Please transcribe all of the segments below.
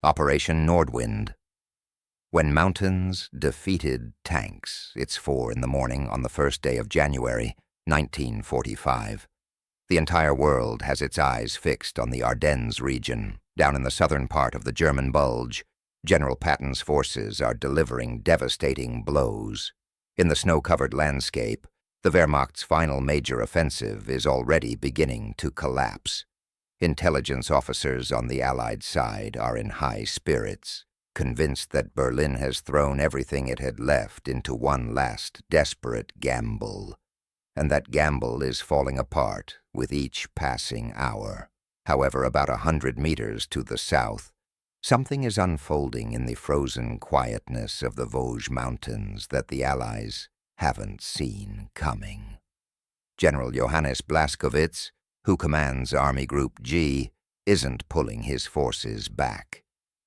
Operation Nordwind. When mountains defeated tanks, it's 4 in the morning on the first day of January, 1945. The entire world has its eyes fixed on the Ardennes region. Down in the southern part of the German Bulge, General Patton's forces are delivering devastating blows. In the snow-covered landscape, the Wehrmacht's final major offensive is already beginning to collapse. Intelligence officers on the Allied side are in high spirits, convinced that Berlin has thrown everything it had left into one last desperate gamble. And that gamble is falling apart with each passing hour. However, about 100 meters to the south, something is unfolding in the frozen quietness of the Vosges Mountains that the Allies haven't seen coming. General Johannes Blaskowitz, who commands Army Group G, isn't pulling his forces back.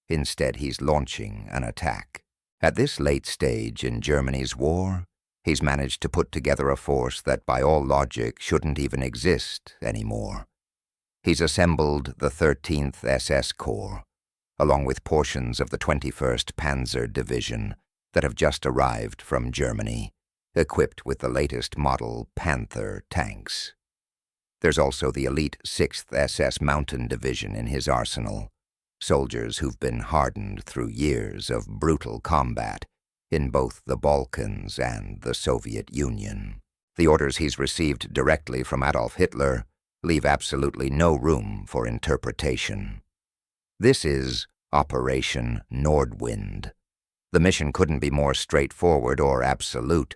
Instead, he's launching an attack. At this late stage in Germany's war, he's managed to put together a force that by all logic shouldn't even exist anymore. He's assembled the 13th SS Corps, along with portions of the 21st Panzer Division that have just arrived from Germany, equipped with the latest model Panther tanks. There's also the elite 6th SS Mountain Division in his arsenal, soldiers who've been hardened through years of brutal combat in both the Balkans and the Soviet Union. The orders he's received directly from Adolf Hitler leave absolutely no room for interpretation. This is Operation Nordwind. The mission couldn't be more straightforward or absolute.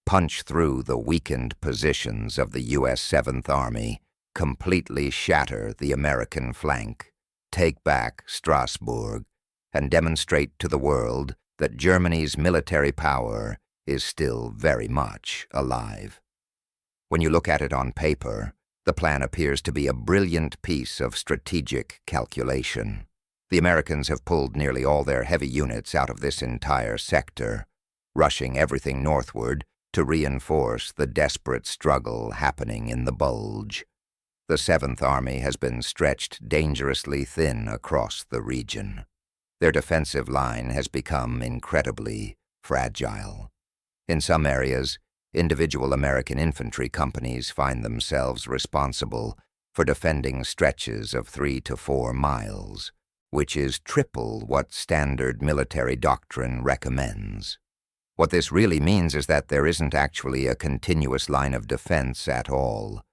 Punch through the weakened positions of the U.S. 7th Army, completely shatter the American flank, take back Strasbourg, and demonstrate to the world that Germany's military power is still very much alive. When you look at it on paper, the plan appears to be a brilliant piece of strategic calculation. The Americans have pulled nearly all their heavy units out of this entire sector, rushing everything northward to reinforce the desperate struggle happening in the Bulge. The 7th Army has been stretched dangerously thin across the region. Their defensive line has become incredibly fragile. In some areas, individual American infantry companies find themselves responsible for defending stretches of 3 to 4 miles, which is triple what standard military doctrine recommends. What this really means is that there isn't actually a continuous line of defense at all,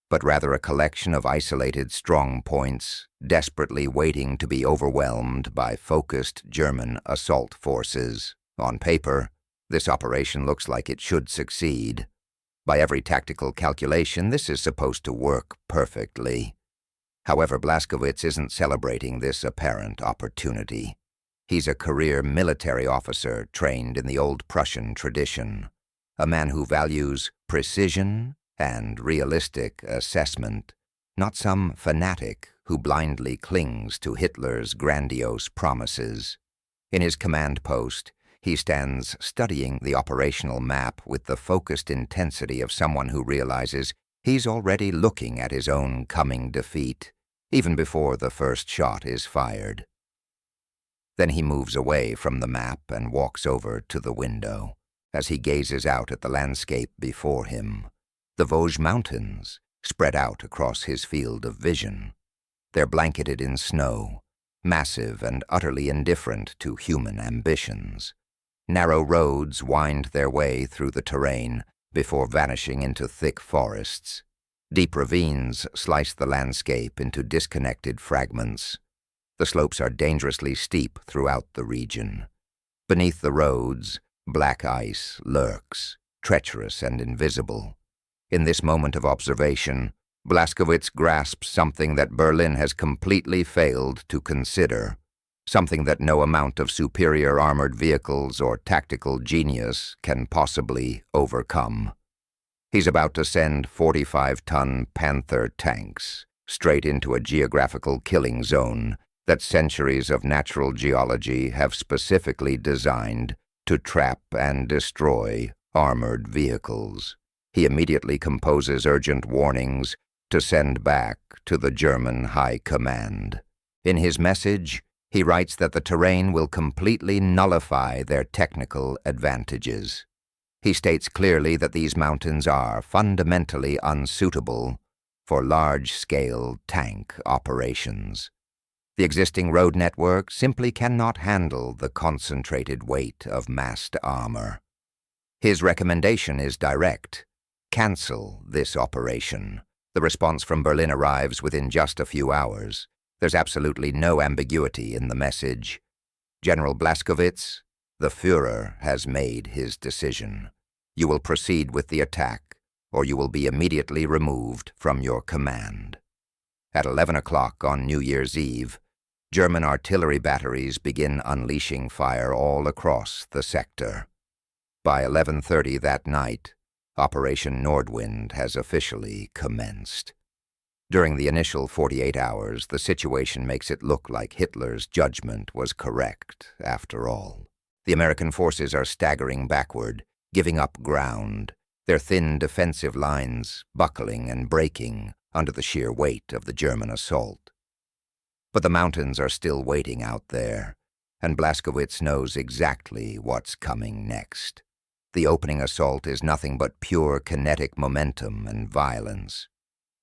but rather a collection of isolated strong points desperately waiting to be overwhelmed by focused German assault forces. On paper, this operation looks like it should succeed. By every tactical calculation, this is supposed to work perfectly. However, Blaskowitz isn't celebrating this apparent opportunity. He's a career military officer trained in the old Prussian tradition, a man who values precision and realistic assessment, not some fanatic who blindly clings to Hitler's grandiose promises. In his command post, he stands studying the operational map with the focused intensity of someone who realizes he's already looking at his own coming defeat, even before the first shot is fired. Then he moves away from the map and walks over to the window. As he gazes out at the landscape before him, the Vosges Mountains spread out across his field of vision. They're blanketed in snow, massive and utterly indifferent to human ambitions. Narrow roads wind their way through the terrain before vanishing into thick forests. Deep ravines slice the landscape into disconnected fragments. The slopes are dangerously steep throughout the region. Beneath the roads, black ice lurks, treacherous and invisible. In this moment of observation, Blaskowitz grasps something that Berlin has completely failed to consider, something that no amount of superior armored vehicles or tactical genius can possibly overcome. He's about to send 45-ton Panther tanks straight into a geographical killing zone that centuries of natural geology have specifically designed to trap and destroy armored vehicles. He immediately composes urgent warnings to send back to the German High Command. In his message, He writes that the terrain will completely nullify their technical advantages. He states clearly that these mountains are fundamentally unsuitable for large-scale tank operations. The existing road network simply cannot handle the concentrated weight of massed armor. His recommendation is direct: cancel this operation. The response from Berlin arrives within just a few hours. There's absolutely no ambiguity in the message. General Blaskowitz, the Führer has made his decision. You will proceed with the attack, or you will be immediately removed from your command. At 11 o'clock on New Year's Eve, German artillery batteries begin unleashing fire all across the sector. By 11:30 that night, Operation Nordwind has officially commenced. During the initial 48 hours, the situation makes it look like Hitler's judgment was correct, after all. The American forces are staggering backward, giving up ground, their thin defensive lines buckling and breaking under the sheer weight of the German assault. But the mountains are still waiting out there, and Blaskowitz knows exactly what's coming next. The opening assault is nothing but pure kinetic momentum and violence.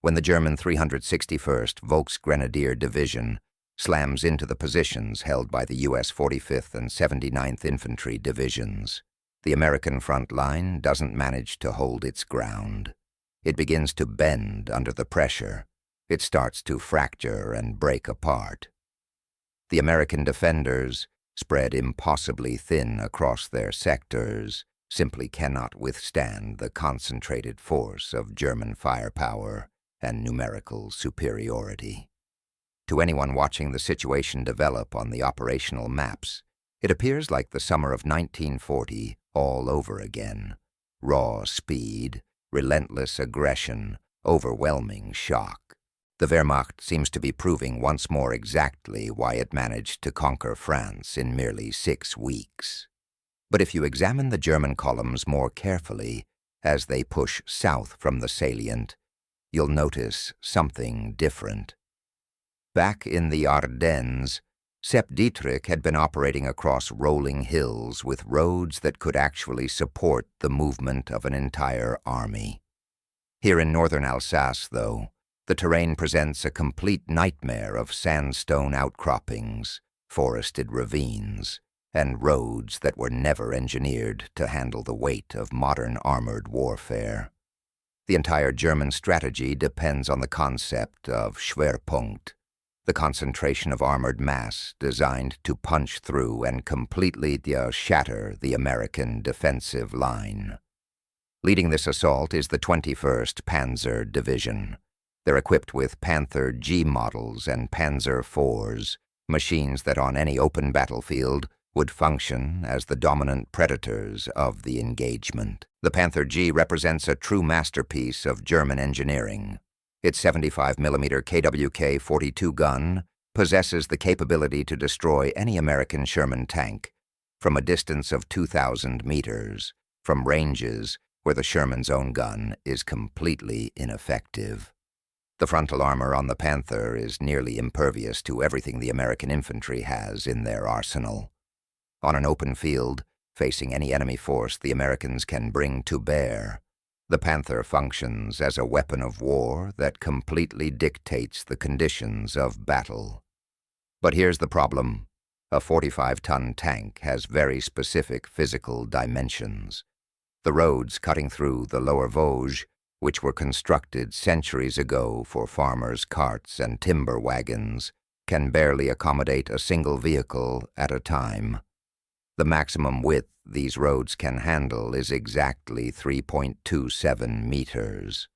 When the German 361st Volksgrenadier Division slams into the positions held by the U.S. 45th and 79th Infantry Divisions, the American front line doesn't manage to hold its ground. It begins to bend under the pressure. It starts to fracture and break apart. The American defenders, spread impossibly thin across their sectors, simply cannot withstand the concentrated force of German firepower and numerical superiority. To anyone watching the situation develop on the operational maps, it appears like the summer of 1940 all over again. Raw speed, relentless aggression, overwhelming shock. The Wehrmacht seems to be proving once more exactly why it managed to conquer France in merely 6 weeks. But if you examine the German columns more carefully as they push south from the salient, you'll notice something different. Back in the Ardennes, Sepp Dietrich had been operating across rolling hills with roads that could actually support the movement of an entire army. Here in northern Alsace, though, the terrain presents a complete nightmare of sandstone outcroppings, forested ravines, and roads that were never engineered to handle the weight of modern armored warfare. The entire German strategy depends on the concept of Schwerpunkt, the concentration of armored mass designed to punch through and completely shatter the American defensive line. Leading this assault is the 21st Panzer Division. They're equipped with Panther G models and Panzer IVs, machines that on any open battlefield would function as the dominant predators of the engagement. The Panther G represents a true masterpiece of German engineering. Its 75mm KWK-42 gun possesses the capability to destroy any American Sherman tank from a distance of 2,000 meters, from ranges where the Sherman's own gun is completely ineffective. The frontal armor on the Panther is nearly impervious to everything the American infantry has in their arsenal. On an open field, facing any enemy force the Americans can bring to bear, the Panther functions as a weapon of war that completely dictates the conditions of battle. But here's the problem. A 45-ton tank has very specific physical dimensions. The roads cutting through the lower Vosges, which were constructed centuries ago for farmers' carts and timber wagons, can barely accommodate a single vehicle at a time. The maximum width these roads can handle is exactly 3.27 meters.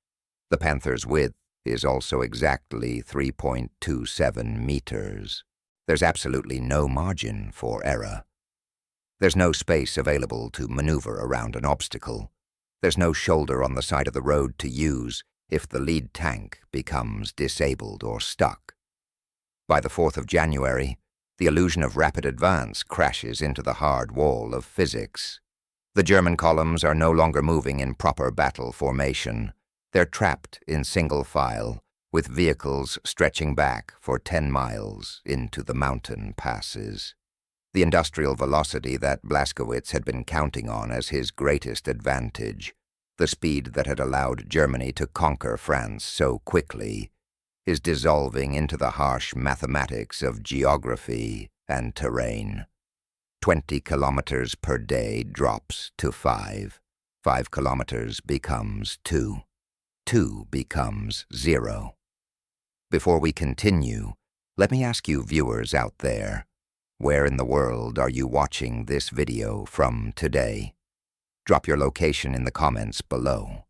The Panther's width is also exactly 3.27 meters. There's absolutely no margin for error. There's no space available to maneuver around an obstacle. There's no shoulder on the side of the road to use if the lead tank becomes disabled or stuck. By the 4th of January, the illusion of rapid advance crashes into the hard wall of physics. The German columns are no longer moving in proper battle formation. They're trapped in single file, with vehicles stretching back for 10 miles into the mountain passes. The industrial velocity that Blaskowitz had been counting on as his greatest advantage, the speed that had allowed Germany to conquer France so quickly, is dissolving into the harsh mathematics of geography and terrain. 20 kilometers per day drops to 5. 5 kilometers becomes 2. 2 becomes 0. Before we continue, let me ask you viewers out there, where in the world are you watching this video from today? Drop your location in the comments below.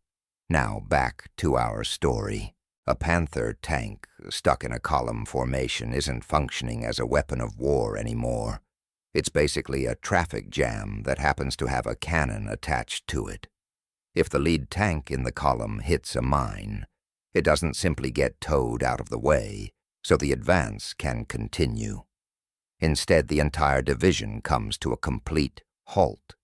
Now back to our story. A Panther tank stuck in a column formation isn't functioning as a weapon of war anymore. It's basically a traffic jam that happens to have a cannon attached to it. If the lead tank in the column hits a mine, it doesn't simply get towed out of the way, so the advance can continue. Instead, the entire division comes to a complete halt.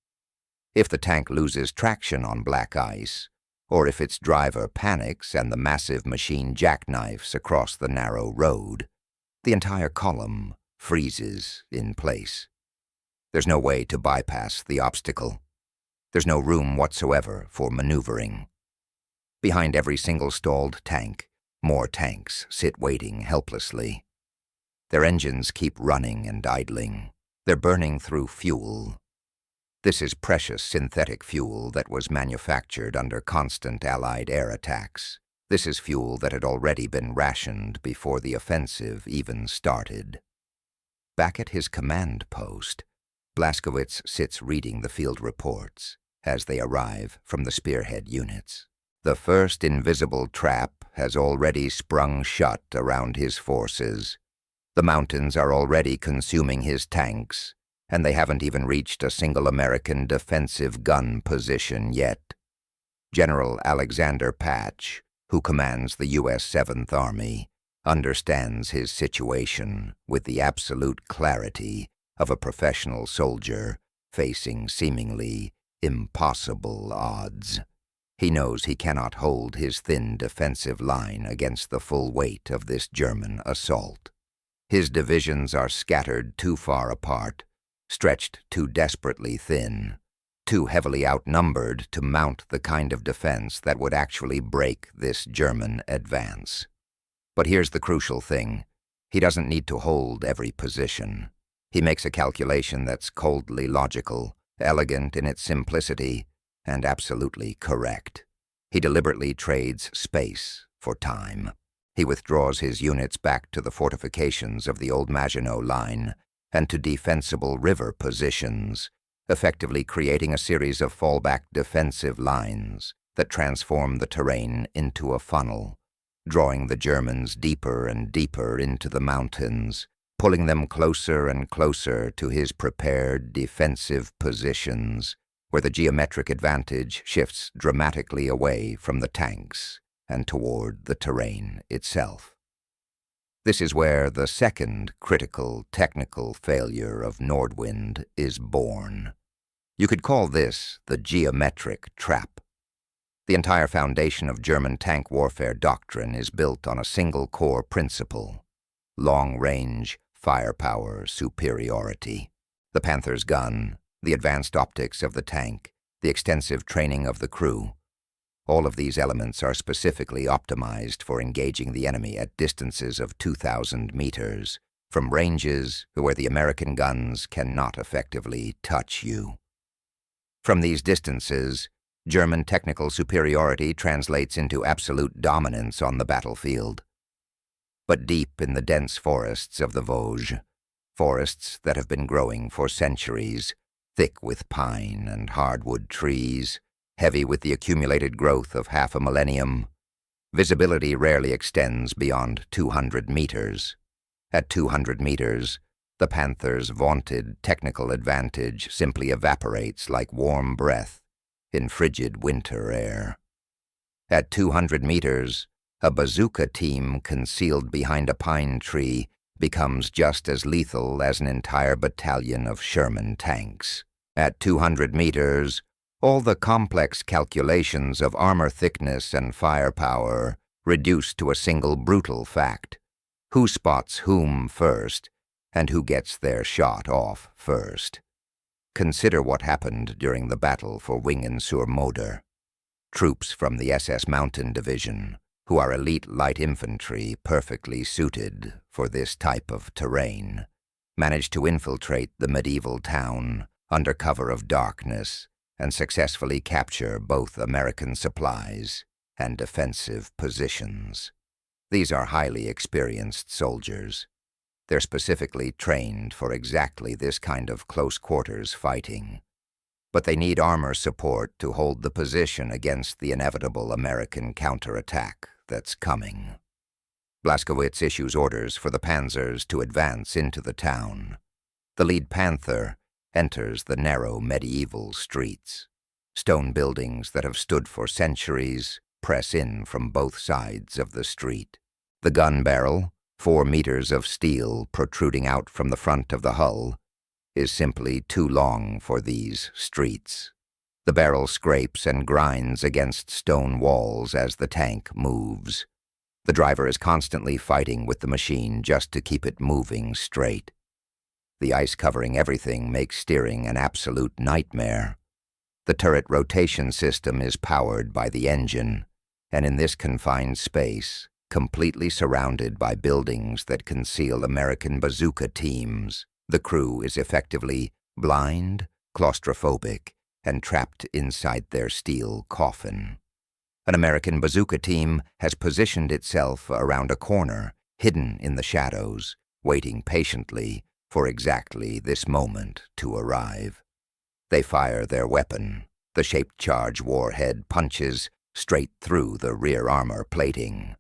If the tank loses traction on black ice, or if its driver panics and the massive machine jackknifes across the narrow road, the entire column freezes in place. There's no way to bypass the obstacle. There's no room whatsoever for maneuvering. Behind every single stalled tank, more tanks sit waiting helplessly. Their engines keep running and idling. They're burning through fuel. This is precious synthetic fuel that was manufactured under constant Allied air attacks. This is fuel that had already been rationed before the offensive even started. Back at his command post, Blaskowitz sits reading the field reports as they arrive from the spearhead units. The first invisible trap has already sprung shut around his forces. The mountains are already consuming his tanks, and they haven't even reached a single American defensive gun position yet. General Alexander Patch, who commands the U.S. 7th Army, understands his situation with the absolute clarity of a professional soldier facing seemingly impossible odds. He knows he cannot hold his thin defensive line against the full weight of this German assault. His divisions are scattered too far apart, stretched too desperately thin, too heavily outnumbered to mount the kind of defense that would actually break this German advance. But here's the crucial thing. He doesn't need to hold every position. He makes a calculation that's coldly logical, elegant in its simplicity, and absolutely correct. He deliberately trades space for time. He withdraws his units back to the fortifications of the old Maginot Line and to defensible river positions, effectively creating a series of fallback defensive lines that transform the terrain into a funnel, drawing the Germans deeper and deeper into the mountains, pulling them closer and closer to his prepared defensive positions, where the geometric advantage shifts dramatically away from the tanks and toward the terrain itself. This is where the second critical technical failure of Nordwind is born. You could call this the geometric trap. The entire foundation of German tank warfare doctrine is built on a single core principle: long-range firepower superiority. The Panther's gun, the advanced optics of the tank, the extensive training of the crew, all of these elements are specifically optimized for engaging the enemy at distances of 2,000 meters, from ranges where the American guns cannot effectively touch you. From these distances, German technical superiority translates into absolute dominance on the battlefield. But deep in the dense forests of the Vosges, forests that have been growing for centuries, thick with pine and hardwood trees, heavy with the accumulated growth of half a millennium, visibility rarely extends beyond 200 meters. At 200 meters, the Panther's vaunted technical advantage simply evaporates like warm breath in frigid winter air. At 200 meters, a bazooka team concealed behind a pine tree becomes just as lethal as an entire battalion of Sherman tanks. At 200 meters, all the complex calculations of armor thickness and firepower reduced to a single brutal fact: who spots whom first, and who gets their shot off first. Consider what happened during the battle for Wingen-sur-Moder. Troops from the SS Mountain Division, who are elite light infantry perfectly suited for this type of terrain, managed to infiltrate the medieval town under cover of darkness and successfully capture both American supplies and defensive positions. These are highly experienced soldiers. They're specifically trained for exactly this kind of close-quarters fighting. But they need armor support to hold the position against the inevitable American counterattack that's coming. Blaskowitz issues orders for the panzers to advance into the town. The lead panther enters the narrow medieval streets. Stone buildings that have stood for centuries press in from both sides of the street. The gun barrel, 4 meters of steel protruding out from the front of the hull, is simply too long for these streets. The barrel scrapes and grinds against stone walls as the tank moves. The driver is constantly fighting with the machine just to keep it moving straight. The ice covering everything makes steering an absolute nightmare. The turret rotation system is powered by the engine, and in this confined space, completely surrounded by buildings that conceal American bazooka teams, the crew is effectively blind, claustrophobic, and trapped inside their steel coffin. An American bazooka team has positioned itself around a corner, hidden in the shadows, waiting patiently for exactly this moment to arrive. They fire their weapon. The shaped charge warhead punches straight through the rear armor plating.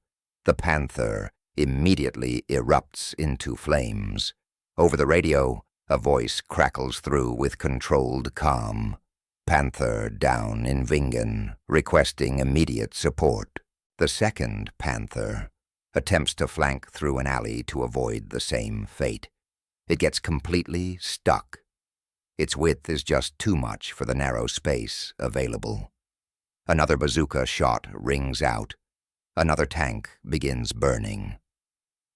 The Panther immediately erupts into flames. Over the radio, a voice crackles through with controlled calm. Panther down in Wingen, requesting immediate support. The second Panther attempts to flank through an alley to avoid the same fate. It gets completely stuck. Its width is just too much for the narrow space available. Another bazooka shot rings out. Another tank begins burning.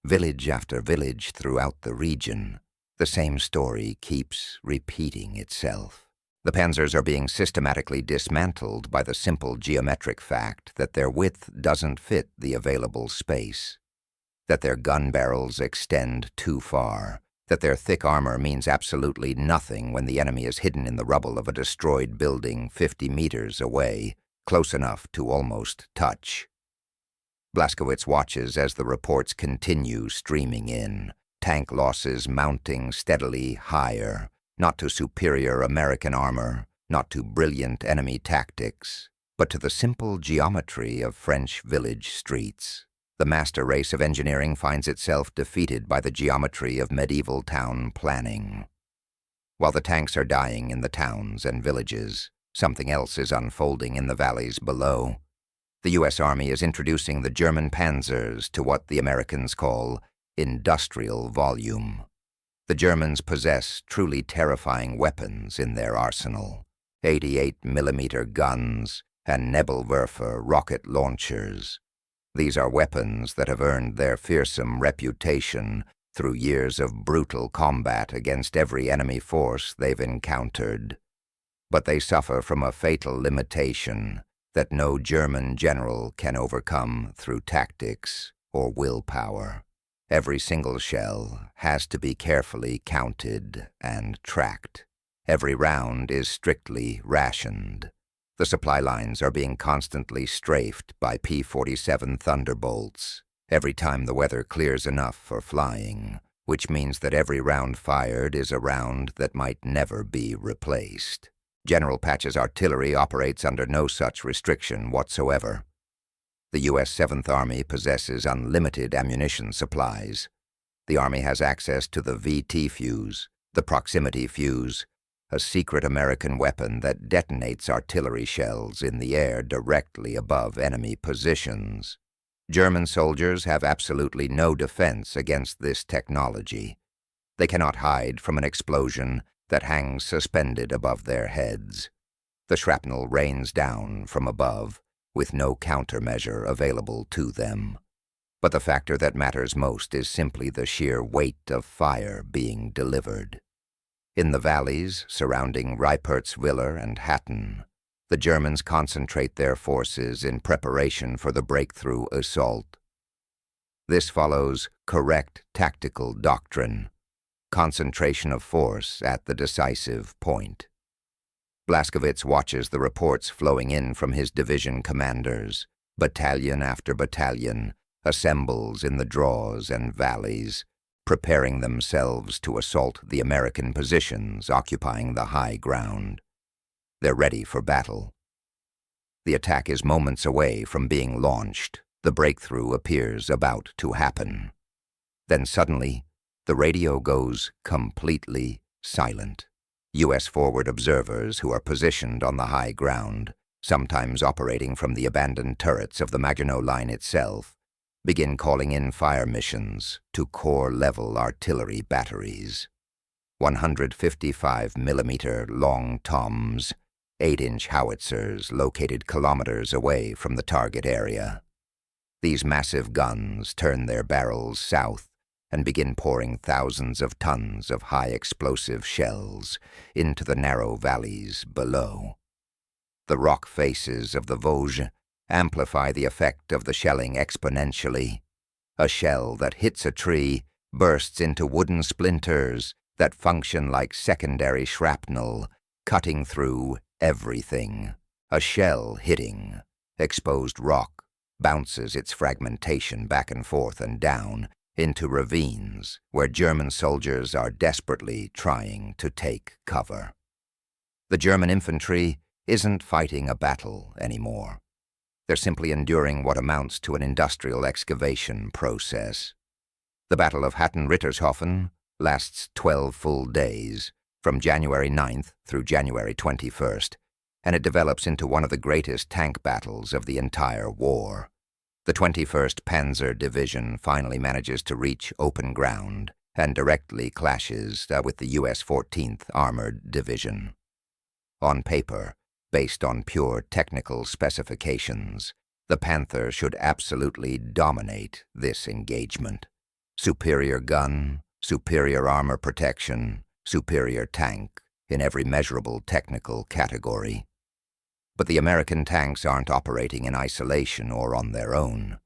Village after village throughout the region, the same story keeps repeating itself. The panzers are being systematically dismantled by the simple geometric fact that their width doesn't fit the available space, that their gun barrels extend too far, that their thick armor means absolutely nothing when the enemy is hidden in the rubble of a destroyed building 50 meters away, close enough to almost touch. Blaskowitz watches as the reports continue streaming in, tank losses mounting steadily higher, not to superior American armor, not to brilliant enemy tactics, but to the simple geometry of French village streets. The master race of engineering finds itself defeated by the geometry of medieval town planning. While the tanks are dying in the towns and villages, something else is unfolding in the valleys below. The U.S. Army is introducing the German panzers to what the Americans call industrial volume. The Germans possess truly terrifying weapons in their arsenal: 88mm guns and Nebelwerfer rocket launchers. These are weapons that have earned their fearsome reputation through years of brutal combat against every enemy force they've encountered. But they suffer from a fatal limitation that no German general can overcome through tactics or willpower. Every single shell has to be carefully counted and tracked. Every round is strictly rationed. The supply lines are being constantly strafed by P-47 Thunderbolts every time the weather clears enough for flying, which means that every round fired is a round that might never be replaced. General Patch's artillery operates under no such restriction whatsoever. The U.S. 7th Army possesses unlimited ammunition supplies. The Army has access to the VT fuse, the proximity fuse, a secret American weapon that detonates artillery shells in the air directly above enemy positions. German soldiers have absolutely no defense against this technology. They cannot hide from an explosion that hangs suspended above their heads. The shrapnel rains down from above, with no countermeasure available to them. But the factor that matters most is simply the sheer weight of fire being delivered. In the valleys surrounding Reipertswiller and Hatton, the Germans concentrate their forces in preparation for the breakthrough assault. This follows correct tactical doctrine, concentration of force at the decisive point. Blaskowitz watches the reports flowing in from his division commanders. Battalion after battalion assembles in the draws and valleys, preparing themselves to assault the American positions occupying the high ground. They're ready for battle. The attack is moments away from being launched. The breakthrough appears about to happen. Then suddenly, the radio goes completely silent. U.S. forward observers who are positioned on the high ground, sometimes operating from the abandoned turrets of the Maginot Line itself, begin calling in fire missions to corps-level artillery batteries. 155mm long toms, 8-inch howitzers located kilometers away from the target area. These massive guns turn their barrels south and begin pouring thousands of tons of high-explosive shells into the narrow valleys below. The rock faces of the Vosges amplify the effect of the shelling exponentially. A shell that hits a tree bursts into wooden splinters that function like secondary shrapnel, cutting through everything. A shell hitting exposed rock bounces its fragmentation back and forth and down into ravines where German soldiers are desperately trying to take cover. The German infantry isn't fighting a battle anymore. They're simply enduring what amounts to an industrial excavation process. The Battle of Hatton-Rittershofen lasts 12 full days, from January 9th through January 21st, and it develops into one of the greatest tank battles of the entire war. The 21st Panzer Division finally manages to reach open ground and directly clashes with the U.S. 14th Armored Division. On paper, based on pure technical specifications, the Panther should absolutely dominate this engagement. Superior gun, superior armor protection, superior tank in every measurable technical category. But the American tanks aren't operating in isolation or on their own.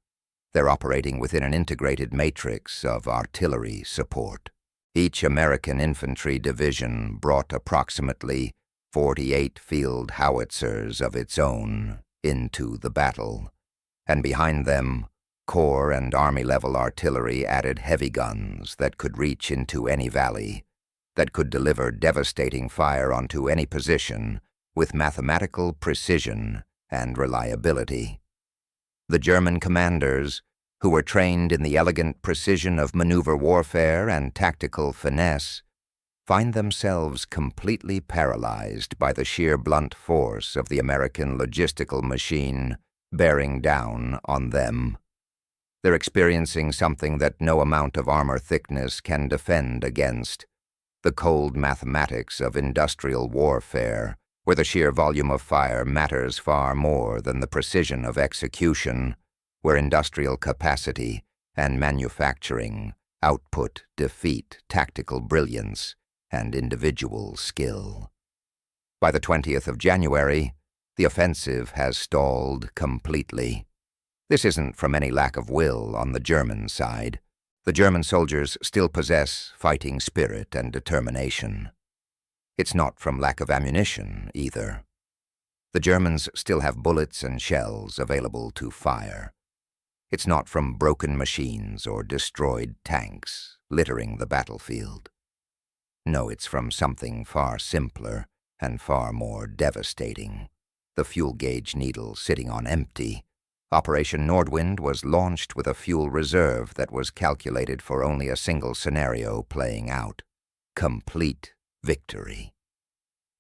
They're operating within an integrated matrix of artillery support. Each American infantry division brought approximately 48 field howitzers of its own into the battle, and behind them, Corps and Army-level artillery added heavy guns that could reach into any valley, that could deliver devastating fire onto any position with mathematical precision and reliability. The German commanders, who were trained in the elegant precision of maneuver warfare and tactical finesse, find themselves completely paralyzed by the sheer blunt force of the American logistical machine bearing down on them. They're experiencing something that no amount of armor thickness can defend against: the cold mathematics of industrial warfare, where the sheer volume of fire matters far more than the precision of execution, where industrial capacity and manufacturing output defeat tactical brilliance and individual skill. By the 20th of January, the offensive has stalled completely. This isn't from any lack of will on the German side. The German soldiers still possess fighting spirit and determination. It's not from lack of ammunition, either. The Germans still have bullets and shells available to fire. It's not from broken machines or destroyed tanks littering the battlefield. No, it's from something far simpler and far more devastating: the fuel gauge needle sitting on empty. Operation Nordwind was launched with a fuel reserve that was calculated for only a single scenario playing out: complete victory.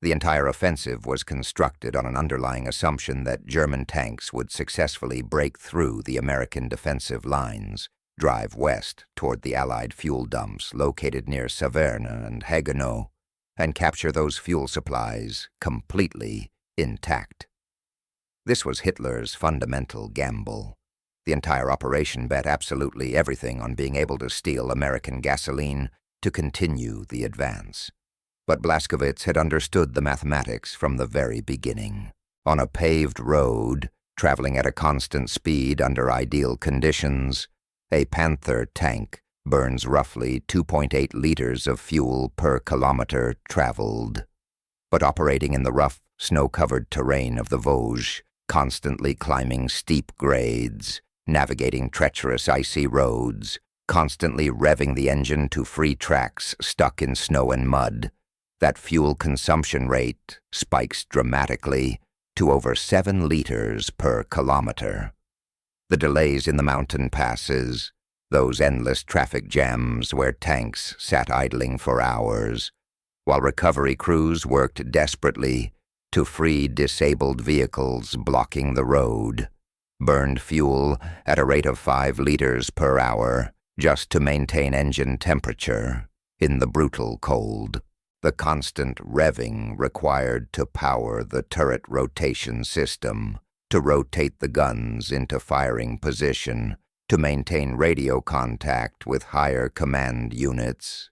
The entire offensive was constructed on an underlying assumption that German tanks would successfully break through the American defensive lines, drive west toward the Allied fuel dumps located near Saverne and Haguenau, and capture those fuel supplies completely intact. This was Hitler's fundamental gamble. The entire operation bet absolutely everything on being able to steal American gasoline to continue the advance. But Blaskowitz had understood the mathematics from the very beginning. On a paved road, traveling at a constant speed under ideal conditions, a Panther tank burns roughly 2.8 liters of fuel per kilometer traveled. But operating in the rough, snow-covered terrain of the Vosges, constantly climbing steep grades, navigating treacherous icy roads, constantly revving the engine to free tracks stuck in snow and mud, that fuel consumption rate spikes dramatically to over 7 liters per kilometer. The delays in the mountain passes, those endless traffic jams where tanks sat idling for hours, while recovery crews worked desperately to free disabled vehicles blocking the road, burned fuel at a rate of 5 liters per hour just to maintain engine temperature in the brutal cold. The constant revving required to power the turret rotation system, to rotate the guns into firing position, to maintain radio contact with higher command units.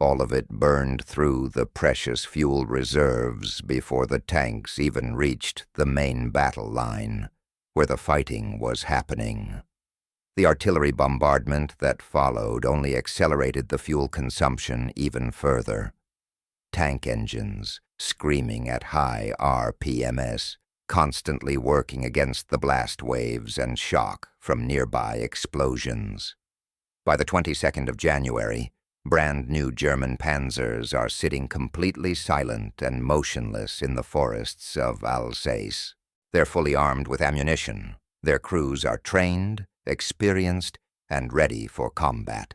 All of it burned through the precious fuel reserves before the tanks even reached the main battle line, where the fighting was happening. The artillery bombardment that followed only accelerated the fuel consumption even further. Tank engines, screaming at high RPMs, constantly working against the blast waves and shock from nearby explosions. By the 22nd of January, brand-new German panzers are sitting completely silent and motionless in the forests of Alsace. They're fully armed with ammunition. Their crews are trained, experienced, and ready for combat.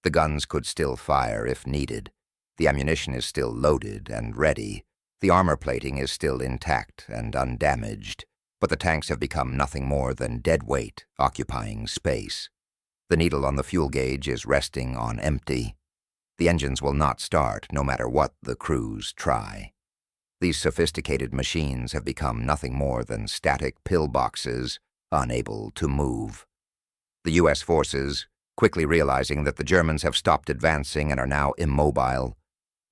The guns could still fire if needed. The ammunition is still loaded and ready. The armor plating is still intact and undamaged, but the tanks have become nothing more than dead weight occupying space. The needle on the fuel gauge is resting on empty. The engines will not start no matter what the crews try. These sophisticated machines have become nothing more than static pillboxes, unable to move. The U.S. forces, quickly realizing that the Germans have stopped advancing and are now immobile,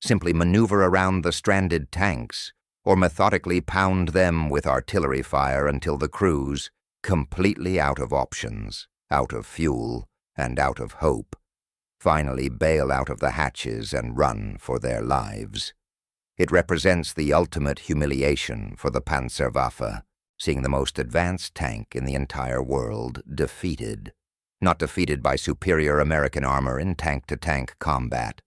simply maneuver around the stranded tanks or methodically pound them with artillery fire until the crews, completely out of options, out of fuel, and out of hope, finally bail out of the hatches and run for their lives. It represents the ultimate humiliation for the Panzerwaffe, seeing the most advanced tank in the entire world defeated. Not defeated by superior American armor in tank-to-tank combat,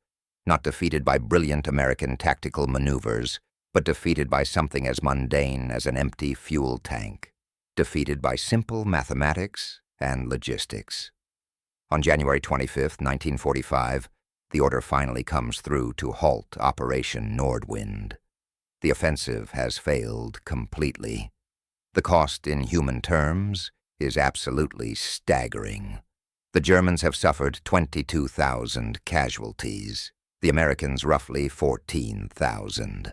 not defeated by brilliant American tactical maneuvers, but defeated by something as mundane as an empty fuel tank, defeated by simple mathematics and logistics. On January 25, 1945, the order finally comes through to halt Operation Nordwind. The offensive has failed completely. The cost in human terms is absolutely staggering. The Germans have suffered 22,000 casualties, the Americans roughly 14,000.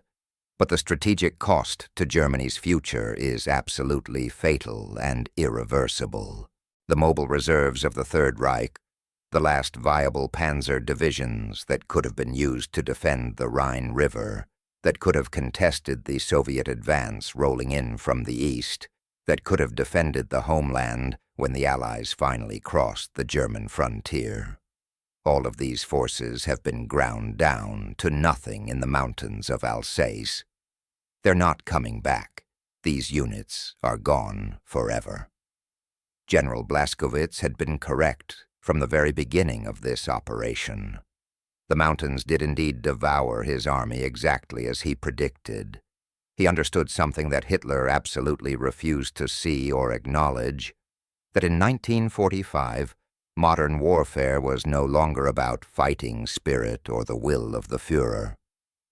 But the strategic cost to Germany's future is absolutely fatal and irreversible. The mobile reserves of the Third Reich, the last viable panzer divisions that could have been used to defend the Rhine River, that could have contested the Soviet advance rolling in from the east, that could have defended the homeland when the Allies finally crossed the German frontier. All of these forces have been ground down to nothing in the mountains of Alsace. They're not coming back. These units are gone forever. General Blaskowitz had been correct from the very beginning of this operation. The mountains did indeed devour his army exactly as he predicted. He understood something that Hitler absolutely refused to see or acknowledge, that in 1945, modern warfare was no longer about fighting spirit or the will of the Führer.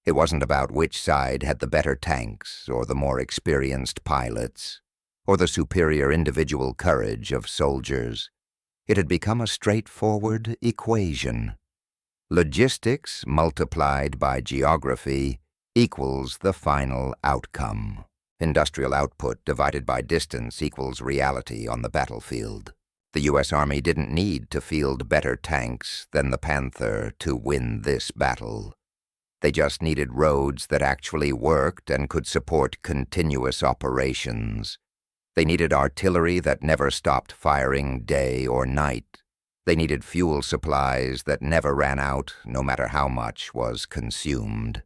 It wasn't about which side had the better tanks or the more experienced pilots or the superior individual courage of soldiers. It had become a straightforward equation. Logistics multiplied by geography equals the final outcome. Industrial output divided by distance equals reality on the battlefield. The U.S. Army didn't need to field better tanks than the Panther to win this battle. They just needed roads that actually worked and could support continuous operations. They needed artillery that never stopped firing day or night. They needed fuel supplies that never ran out, no matter how much was consumed.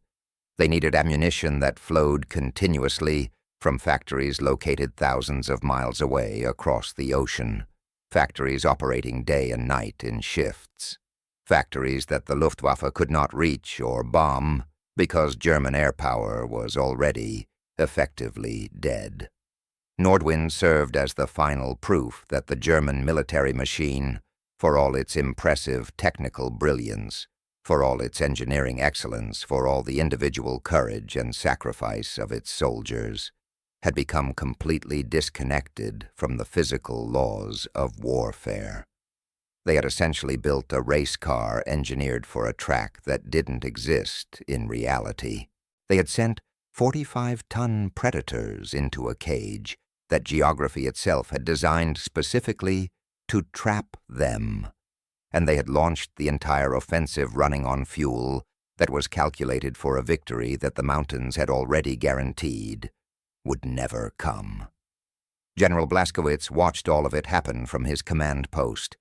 They needed ammunition that flowed continuously from factories located thousands of miles away across the ocean, factories operating day and night in shifts, factories that the Luftwaffe could not reach or bomb because German air power was already effectively dead. Nordwind served as the final proof that the German military machine, for all its impressive technical brilliance, for all its engineering excellence, for all the individual courage and sacrifice of its soldiers, had become completely disconnected from the physical laws of warfare. They had essentially built a race car engineered for a track that didn't exist in reality. They had sent 45-ton predators into a cage that geography itself had designed specifically to trap them, and they had launched the entire offensive running on fuel that was calculated for a victory that the mountains had already guaranteed would never come. General Blaskowitz watched all of it happen from his command post.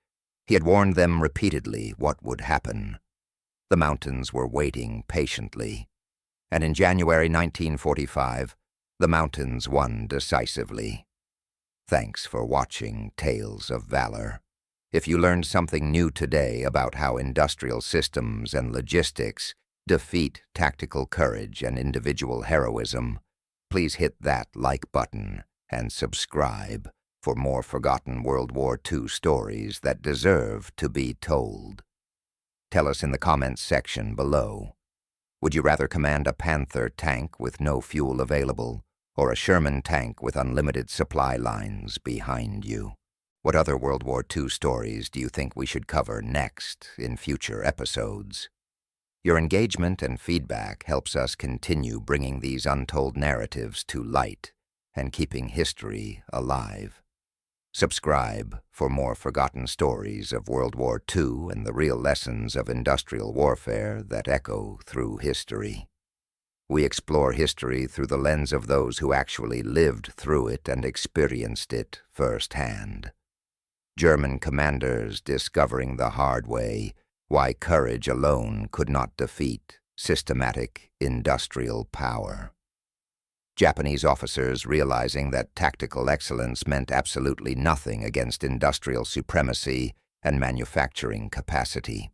He had warned them repeatedly what would happen. The mountains were waiting patiently, and in January 1945, the mountains won decisively. Thanks for watching Tales of Valor. If you learned something new today about how industrial systems and logistics defeat tactical courage and individual heroism, please hit that like button and subscribe for more forgotten World War II stories that deserve to be told. Tell us in the comments section below. Would you rather command a Panther tank with no fuel available, or a Sherman tank with unlimited supply lines behind you? What other World War II stories do you think we should cover next in future episodes? Your engagement and feedback helps us continue bringing these untold narratives to light and keeping history alive. Subscribe for more forgotten stories of World War II and the real lessons of industrial warfare that echo through history. We explore history through the lens of those who actually lived through it and experienced it firsthand. German commanders discovering the hard way why courage alone could not defeat systematic industrial power. Japanese officers realizing that tactical excellence meant absolutely nothing against industrial supremacy and manufacturing capacity.